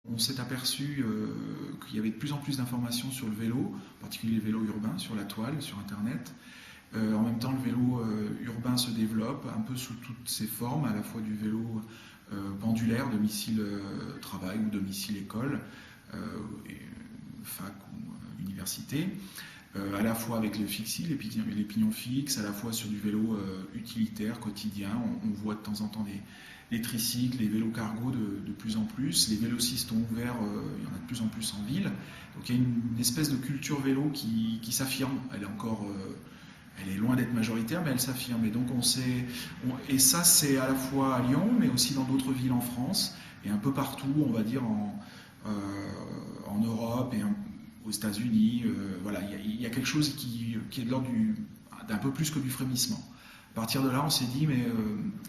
On s'est aperçu qu'il y avait de plus en plus d'informations sur le vélo, en particulier le vélo urbain, sur la toile, sur Internet. En même temps, le vélo urbain se développe un peu sous toutes ses formes, à la fois du vélo pendulaire, domicile-travail ou domicile-école, fac ou université, à la fois avec le fixie, les pignons fixes, à la fois sur du vélo utilitaire, quotidien. On voit de temps en temps les tricycles, les vélos cargo de plus en plus. Les vélocistes ont ouvert, il y en a de plus en plus en ville. Donc il y a une espèce de culture vélo qui s'affirme. Elle est loin d'être majoritaire, mais elle s'affirme. Et donc et ça c'est à la fois à Lyon, mais aussi dans d'autres villes en France et un peu partout, on va dire en Europe et aux États-Unis. Voilà, il y a quelque chose qui est de l'ordre d'un peu plus que du frémissement. À partir de là, on s'est dit, mais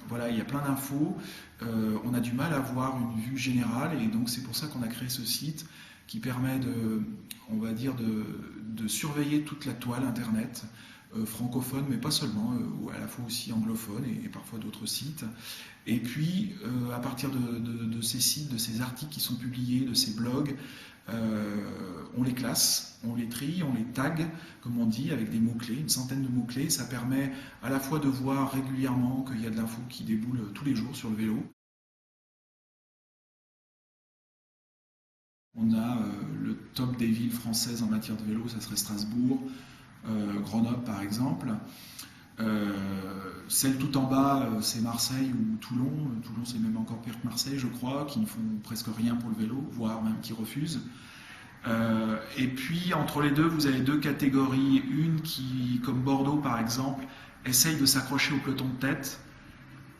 voilà, il y a plein d'infos, on a du mal à avoir une vue générale, et donc c'est pour ça qu'on a créé ce site qui permet on va dire, de surveiller toute la toile Internet, francophone, mais pas seulement, ou à la fois aussi anglophone et parfois d'autres sites. Et puis, à partir de ces sites, de ces articles qui sont publiés, de ces blogs, on les classe, on les trie, on les tag, comme on dit, avec des mots-clés, une centaine de mots-clés. Ça permet à la fois de voir régulièrement qu'il y a de l'info qui déboule tous les jours sur le vélo. On a le top des villes françaises en matière de vélo, ça serait Strasbourg, Grenoble par exemple. Celle tout en bas, c'est Marseille ou Toulon. Toulon, c'est même encore pire que Marseille, je crois, qui ne font presque rien pour le vélo, voire même qui refusent. Et puis, entre les deux, vous avez deux catégories. Une qui, comme Bordeaux par exemple, essaye de s'accrocher au peloton de tête,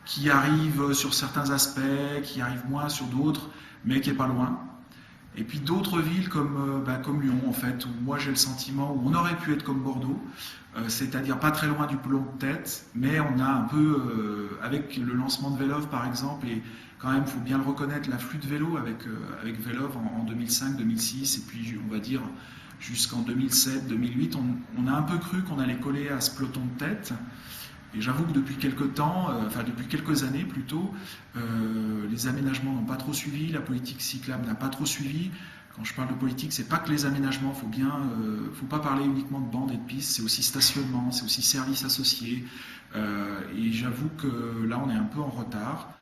qui arrive sur certains aspects, qui arrive moins sur d'autres, mais qui est pas loin. Et puis d'autres villes comme Lyon, en fait, où moi j'ai le sentiment où on aurait pu être comme Bordeaux, c'est-à-dire pas très loin du peloton de tête, mais on a un peu, avec le lancement de Velov par exemple, et quand même, il faut bien le reconnaître, l'afflux de vélos avec Velov en 2005-2006, et puis on va dire jusqu'en 2007-2008, on a un peu cru qu'on allait coller à ce peloton de tête. Et j'avoue que depuis quelques temps, depuis quelques années plutôt, les aménagements n'ont pas trop suivi, la politique cyclable n'a pas trop suivi. Quand je parle de politique, c'est pas que les aménagements, faut pas parler uniquement de bandes et de pistes, c'est aussi stationnement, c'est aussi services associés. Et j'avoue que là, on est un peu en retard.